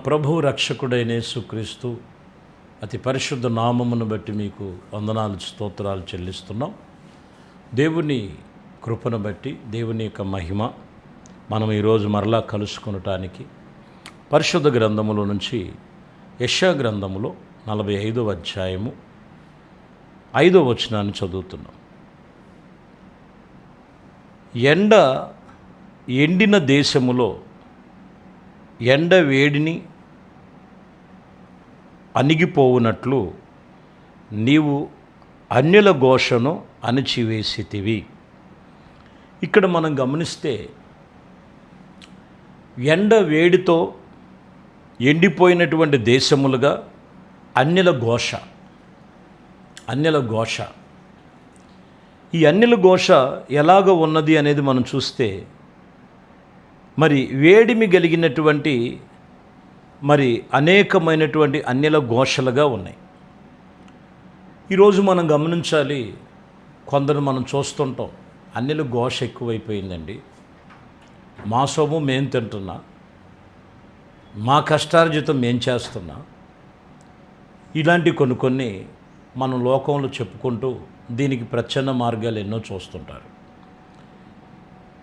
ప్రభువు రక్షకుడైన యేసుక్రీస్తు అతి పరిశుద్ధ నామమును బట్టి మీకు వందనాలు స్తోత్రాలు చెల్లిస్తున్నాం. దేవుని కృపను బట్టి, దేవుని యొక్క మహిమ మనం ఈరోజు మరలా కలుసుకొనటానికి పరిశుద్ధ గ్రంథములో నుంచి యెషయా గ్రంథములో 45వ అధ్యాయము 5వ వచనాన్ని చదువుతున్నాం. ఎండిన దేశములో ఎండ వేడిని అణిగిపోవునట్లు నీవు అన్యుల ఘోషను అణిచివేసితివి. ఇక్కడ మనం గమనిస్తే ఎండ వేడితో ఎండిపోయినటువంటి దేశములుగా అన్యుల ఘోష. ఈ అన్యుల ఘోష ఎలాగ ఉన్నది అనేది మనం చూస్తే, మరి వేడిమి కలిగినటువంటి అనేకమైనటువంటి అన్యుల ఘోషలుగా ఉన్నాయి. ఈరోజు మనం గమనించాలి, కొందరు మనం చూస్తుంటాం, అన్యుల ఘోష ఎక్కువైపోయిందండి. మా సొమ్ము మేం తింటున్నా, మా కష్టార్జితం మేం చేస్తున్నా, ఇలాంటి కొన్ని మనం లోకంలో చెప్పుకుంటూ దీనికి ప్రచ్ఛన్న మార్గాలు ఎన్నో చూస్తుంటారు.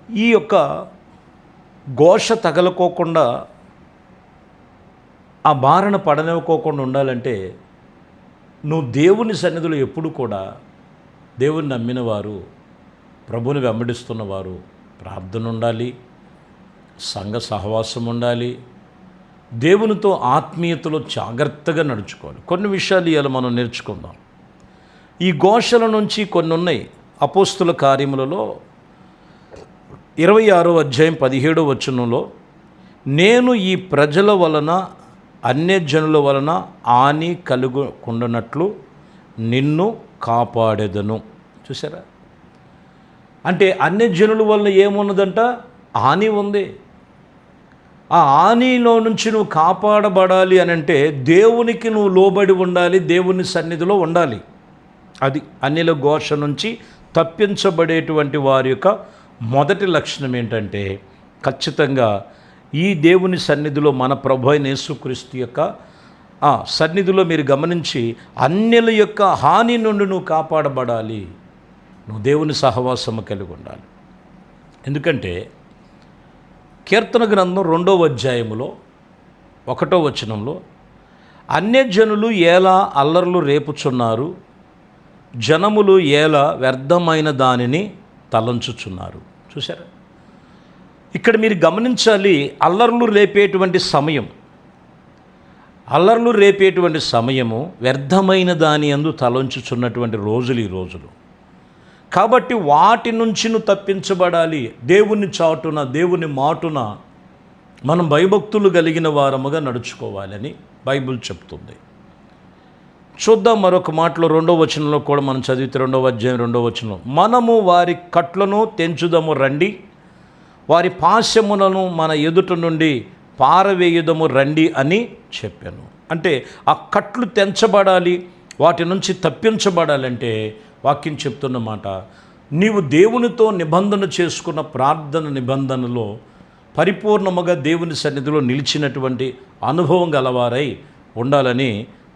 ఈ యొక్క ఘోష తగలకోకుండా, ఆ బారణ పడనివ్వకోకుండా ఉండాలంటే నువ్వు దేవుని సన్నిధిలో ఎప్పుడు కూడా దేవుని నమ్మిన వారు, ప్రభుని వెంబడిస్తున్నవారు ప్రార్థన ఉండాలి, సంఘ సహవాసం ఉండాలి, దేవునితో ఆత్మీయతలో జాగ్రత్తగా నడుచుకోవాలి. కొన్ని విషయాలు ఇవాళ మనం నేర్చుకుందాం. ఈ ఘోషల నుంచి కొన్ని ఉన్నాయి. అపోస్తుల కార్యములలో 26వ అధ్యాయం 17వ వచనంలో, నేను ఈ ప్రజల వలన అన్యజనుల వలన హాని కలుగకుండానట్లు నిన్ను కాపాడెదను. చూసారా? అంటే అన్యజనుల వలన ఏమున్నదంట? హాని ఉంది. ఆ హానిలో నుంచి నువ్వు కాపాడబడాలి అని అంటే దేవునికి నువ్వు లోబడి ఉండాలి, దేవుని సన్నిధిలో ఉండాలి. అది అన్యుల ఘోష నుంచి తప్పించబడేటువంటి వారి యొక్క మొదటి లక్షణం ఏంటంటే, ఖచ్చితంగా ఈ దేవుని సన్నిధిలో మన ప్రభు అయిన యేసుక్రీస్తు యొక్క సన్నిధిలో మీరు గమనించి అన్యుల యొక్క హాని నుండి నువ్వు కాపాడబడాలి, నువ్వు దేవుని సహవాసము కలిగి ఉండాలి. ఎందుకంటే కీర్తన గ్రంథం 2వ అధ్యాయములో 1వ వచనంలో, అన్యజనులు ఎలా అల్లర్లు రేపుచున్నారు, జనములు ఎలా వ్యర్థమైన దానిని తలంచుచున్నారు. చూసారా? ఇక్కడ మీరు గమనించాలి, అల్లర్లు రేపేటువంటి సమయము వ్యర్థమైన దాని యందు తలంచుచున్నటువంటి రోజులు ఈ రోజులు. కాబట్టి వాటి నుంచి నువ్వు తప్పించబడాలి. దేవుని చాటున, దేవుని మాటున మనం భయభక్తులు కలిగిన వారముగా నడుచుకోవాలని బైబిల్ చెప్తుంది. చూద్దాం మరొక మాటలో 2వ వచనంలో కూడా మనం చదివితే 2వ అధ్యాయం 2వ వచనంలో, మనము వారి కట్లను తెంచుదము రండి, వారి పాశములను మన ఎదుట నుండి పారవేయుదము రండి అని చెప్పాను. అంటే ఆ కట్లు తెంచబడాలి, వాటి నుంచి తప్పించబడాలంటే వాక్యం చెప్తున్న మాట, నీవు దేవునితో నిబంధన చేసుకున్న ప్రార్థన నిబంధనలో పరిపూర్ణముగా దేవుని సన్నిధిలో నిలిచినటువంటి అనుభవం గలవారై ఉండాలని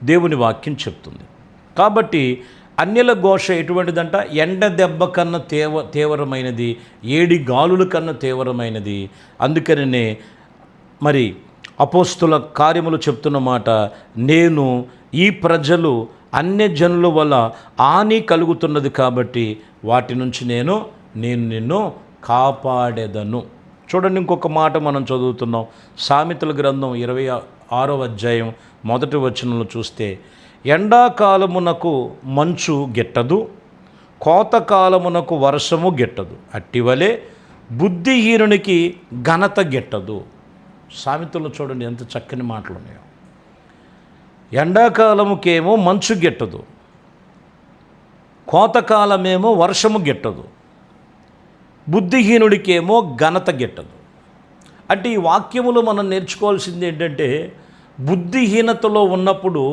దేవుని వాక్యం చెప్తుంది. కాబట్టి అన్యుల ఘోష ఎటువంటిదంట? ఎండ దెబ్బ కన్నా తీవ్రమైనది, ఏడి గాలుల కన్నా తీవ్రమైనది. అందుకనే మరి అపోస్తుల కార్యములు చెప్తున్న మాట, నేను ఈ ప్రజలు అన్యజనుల వల్ల హాని కలుగుతున్నది కాబట్టి వాటి నుంచి నేను నిన్ను కాపాడేదను. చూడండి, ఇంకొక మాట మనం చదువుతున్నాం. సామెతల గ్రంథం 26వ అధ్యాయం 1వ వచనంలో చూస్తే, ఎండాకాలమునకు మంచు గిట్టదు, కోతకాలమునకు వర్షము గిట్టదు, అట్టివలే బుద్ధిహీనునికి ఘనత గిట్టదు. సామెతలు చూడండి ఎంత చక్కని మాటలు ఉన్నాయో. ఎండాకాలముకేమో మంచు గిట్టదు, కోతకాలమేమో వర్షము గిట్టదు, బుద్ధిహీనుడికేమో ఘనత గిట్టదు. అంటే ఈ వాక్యములో మనం నేర్చుకోవాల్సింది ఏంటంటే, బుద్ధిహీనతలో ఉన్నప్పుడు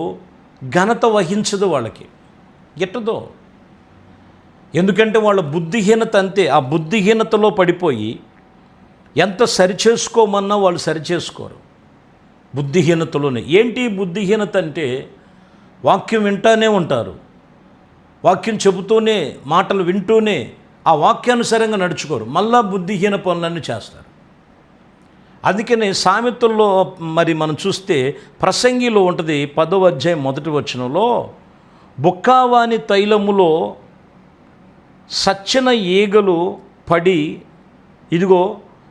ఘనత వహించదు, వాళ్ళకి గిట్టదు. ఎందుకంటే వాళ్ళ బుద్ధిహీనత అంతే. ఆ బుద్ధిహీనతలో పడిపోయి ఎంత సరిచేసుకోమన్నా వాళ్ళు సరిచేసుకోరు. బుద్ధిహీనతలోనే. ఏంటి బుద్ధిహీనత అంటే, వాక్యం వింటానే ఉంటారు, వాక్యం చెబుతూనే, మాటలు వింటూనే ఆ వాక్యానుసారంగా నడుచుకోరు, మళ్ళా బుద్ధిహీన పనులన్నీ చేస్తారు. అందుకనే సామెతల్లో మరి మనం చూస్తే ప్రసంగిలో ఉంటుంది 10వ అధ్యాయం 1వ వచనంలో, బుక్కావాని తైలములో సచ్చిన ఈగలు పడి ఇదిగో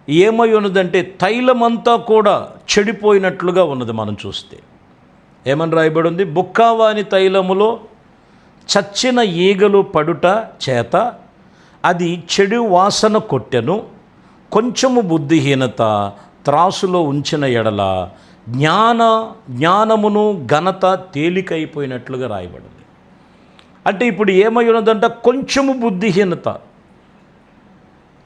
ఏమై ఉన్నదంటే తైలమంతా కూడా చెడిపోయినట్లుగా ఉన్నది. మనం చూస్తే ఏమని రాయబడి ఉంది, బుక్కావాని తైలములో చచ్చిన ఈగలు పడుట చేత అది చెడు వాసన కొట్టెను, కొంచెము బుద్ధిహీనత త్రాసులో ఉంచిన ఎడల జ్ఞానమును ఘనత తేలికైపోయినట్లుగా రాయబడింది. అంటే ఇప్పుడు ఏమై ఉన్నదంట, కొంచెము బుద్ధిహీనత.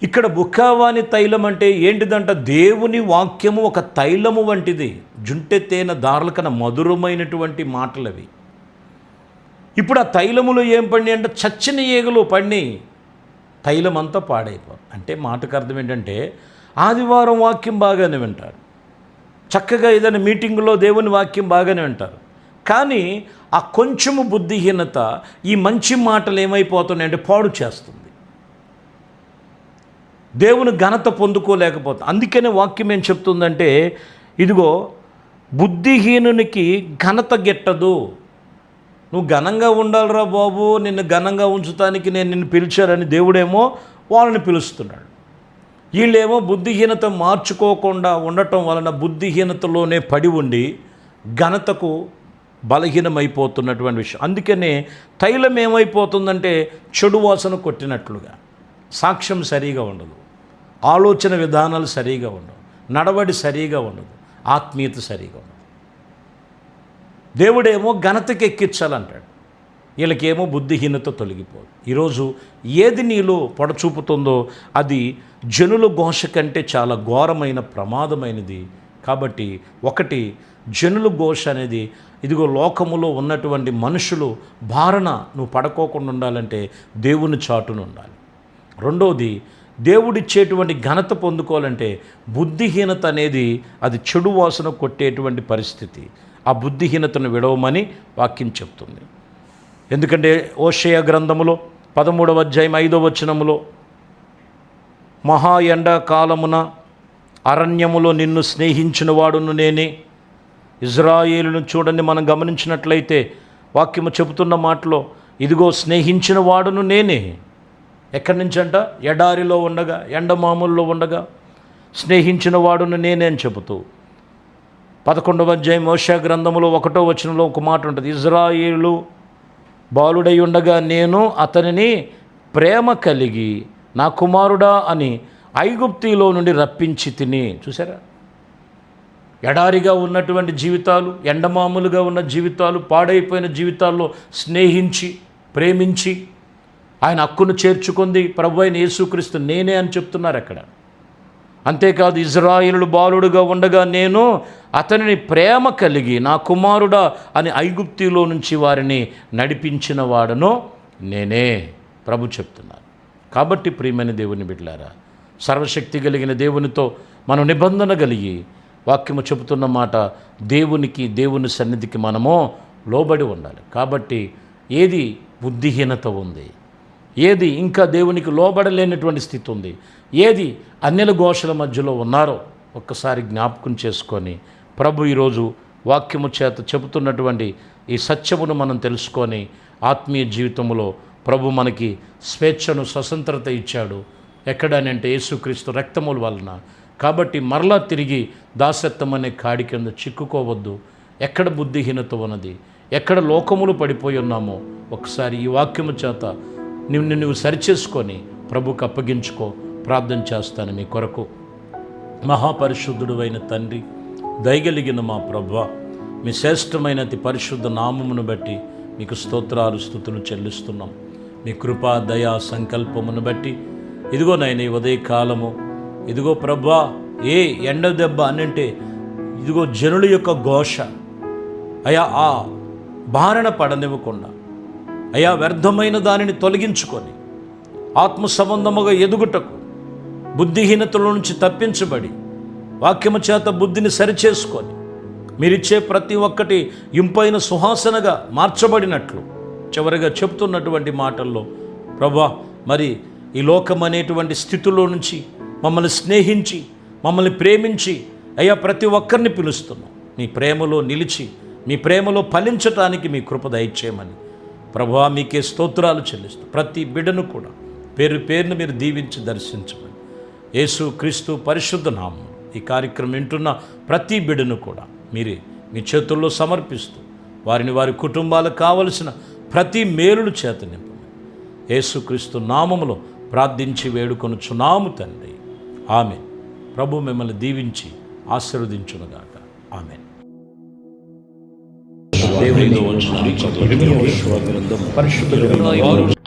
ఇక్కడ బుక్కావాని తైలం అంటే ఏంటిదంట, దేవుని వాక్యము ఒక తైలము వంటిది, జుంటెత్తైన దారుల కన్నా మధురమైనటువంటి మాటలు అవి. ఇప్పుడు ఆ తైలములో ఏం పడినాయి అంటే, చచ్చిన ఈగలు పడినాయి, తైలం అంతా పాడైపోయి. అంటే మాటకు అర్థం ఏంటంటే, ఆదివారం వాక్యం బాగానే వింటారు, చక్కగా ఏదైనా మీటింగులో దేవుని వాక్యం బాగానే వింటారు, కానీ ఆ కొంచెము బుద్ధిహీనత ఈ మంచి మాటలు ఏమైపోతున్నాయంటే పాడు చేస్తుంది, దేవుని ఘనత పొందుకోలేకపోతుంది. అందుకనే వాక్యం ఏం చెప్తుందంటే, ఇదిగో బుద్ధిహీనునికి ఘనత గిట్టదు. నువ్వు ఘనంగా ఉండాలిరా బాబు, నిన్ను ఘనంగా ఉంచుతానికి నేను నిన్ను పిలిచారని దేవుడేమో వాళ్ళని పిలుస్తున్నాడు. వీళ్ళేమో బుద్ధిహీనత మార్చుకోకుండా ఉండటం వలన బుద్ధిహీనతలోనే పడి ఉండి ఘనతకు బలహీనమైపోతున్నటువంటి విషయం. అందుకనే తైలం ఏమైపోతుందంటే చెడు వాసన కొట్టినట్లుగా, సాక్ష్యం సరిగా ఉండదు, ఆలోచన విధానాలు సరిగా ఉండవు, నడవడి సరిగా ఉండదు, ఆత్మీయత సరిగా ఉండదు. దేవుడేమో ఘనతకి ఎక్కించాలంటాడు, వీళ్ళకేమో బుద్ధిహీనత తొలగిపోదు. ఈరోజు ఏది నీలో పొడచూపుతుందో అది జనుల ఘోష కంటే చాలా ఘోరమైన ప్రమాదమైనది. కాబట్టి ఒకటి, జనుల ఘోష అనేది, ఇదిగో లోకములో ఉన్నటువంటి మనుషులు భారణ నువ్వు పడుకోకుండా ఉండాలంటే దేవుని చాటును ఉండాలి. రెండోది, దేవుడిచ్చేటువంటి ఘనత పొందుకోవాలంటే బుద్ధిహీనత అనేది అది చెడు వాసన కొట్టేటువంటి పరిస్థితి. ఆ బుద్ధిహీనతను విడవమని వాక్యం చెప్తుంది. ఎందుకంటే హోషేయ గ్రంథములో 13వ అధ్యాయం 5వ వచనములో, మహా ఎండాకాలమున అరణ్యములో నిన్ను స్నేహించిన వాడును నేనే. ఇజ్రాయేలును చూడండి, మనం గమనించినట్లయితే వాక్యము చెబుతున్న మాటలో, ఇదిగో స్నేహించిన వాడును నేనే. ఎక్కడి నుంచి అంట, ఎడారిలో ఉండగా, ఎండమాముల్లో ఉండగా స్నేహించిన వాడును నేనే అని చెబుతూ 11వ అధ్యాయం హోషేయ గ్రంథములో 1వ వచనంలో ఒక మాట ఉంటుంది, ఇజ్రాయేలు బాలుడై ఉండగా నేను అతనిని ప్రేమ కలిగి నా కుమారుడా అని ఐగుప్తిలో నుండి రప్పించి తిని. చూసారా, ఎడారిగా ఉన్నటువంటి జీవితాలు, ఎండమాములుగా ఉన్న జీవితాలు, పాడైపోయిన జీవితాల్లో స్నేహించి ప్రేమించి ఆయన హక్కును చేర్చుకుంది ప్రభు అయిన యేసుక్రీస్తు నేనే అని చెప్తున్నారు అక్కడ. అంతేకాదు, ఇజ్రాయేలు బాలుడుగా ఉండగా నేను అతనిని ప్రేమ కలిగి నా కుమారుడా అని ఐగుప్తిలో నుంచి వారిని నడిపించిన వాడను నేనే ప్రభు చెప్తున్నారు. కాబట్టి ప్రియమైన దేవుని బిడ్డలారా, సర్వశక్తి కలిగిన దేవునితో మనం నిబంధన కలిగి వాక్యము చెబుతున్న మాట, దేవుని సన్నిధికి మనము లోబడి ఉండాలి. కాబట్టి ఏది బుద్ధిహీనత ఉంది, ఏది ఇంకా దేవునికి లోబడలేనటువంటి స్థితి ఉంది, ఏది అన్యుల ఘోషల మధ్యలో ఉన్నారో ఒక్కసారి జ్ఞాపకం చేసుకొని ప్రభు ఈరోజు వాక్యము చేత చెబుతున్నటువంటి ఈ సత్యమును మనం తెలుసుకొని ఆత్మీయ జీవితంలో ప్రభు మనకి స్వేచ్ఛను, స్వతంత్రత ఇచ్చాడు. ఎక్కడనంటే యేసుక్రీస్తు రక్తముల వలన. కాబట్టి మరలా తిరిగి దాసత్వం అనే కాడి కింద చిక్కుకోవద్దు. ఎక్కడ బుద్ధిహీనత ఉన్నది, ఎక్కడ లోకములు పడిపోయి ఉన్నామో ఒకసారి ఈ వాక్యము చేత నువ్వు సరిచేసుకొని ప్రభుకు అప్పగించుకో. ప్రార్థన చేస్తాను మీ కొరకు. మహాపరిశుద్ధుడు అయిన తండ్రి, దయగలిగిన మా ప్రభువా, మీ శ్రేష్టమైన అతి పరిశుద్ధ నామమును బట్టి మీకు స్తోత్రాలు, స్తుతులు చెల్లిస్తున్నాం. మీ కృపా, దయా, సంకల్పమును బట్టి ఇదిగో నాయన ఈ ఉదయకాలము, ఇదిగో ప్రభువా, ఏ ఎండ దెబ్బ అనంటే ఇదిగో జనుల యొక్క ఘోష అయా ఆ బారణ పడనివ్వకుండా, అయా వ్యర్థమైన దానిని తొలగించుకొని ఆత్మ సంబంధముగా ఎదుగుటకు, బుద్ధిహీనతల నుంచి తప్పించబడి వాక్యము చేత బుద్ధిని సరిచేసుకొని మీరిచ్చే ప్రతి ఒక్కటి ఇంపైన సువాసనగా మార్చబడినట్లు చివరిగా చెప్తున్నటువంటి మాటల్లో ప్రభా, మరి ఈ లోకం అనేటువంటి స్థితిలో నుంచి మమ్మల్ని స్నేహించి మమ్మల్ని ప్రేమించి అయ్యా ప్రతి ఒక్కరిని పిలుస్తున్నాం. మీ ప్రేమలో నిలిచి మీ ప్రేమలో ఫలించటానికి మీ కృప దయచేయమని ప్రభువా మీకే స్తోత్రాలు చెల్లిస్తూ ప్రతి బిడ్డను కూడా పేరు పేరును మీరు దీవించి దర్శించమని యేసు క్రీస్తు పరిశుద్ధ నామం ఈ కార్యక్రమం వింటున్న ప్రతి బిడ్డను కూడా మీరే మీ చేతుల్లో సమర్పిస్తూ వారిని వారి కుటుంబాలకు కావలసిన ప్రతి మేలులు చేత నింపమని యేసుక్రీస్తు నామములో ప్రార్థించి వేడుకొనుచున్నాము తండ్రి. ఆమేన్. ప్రభు మిమ్మల్ని దీవించి ఆశీర్వదించునుగాక. ఆమేన్. దేవునిలో వచ్చిన పరిశుద్ధ గ్రంథం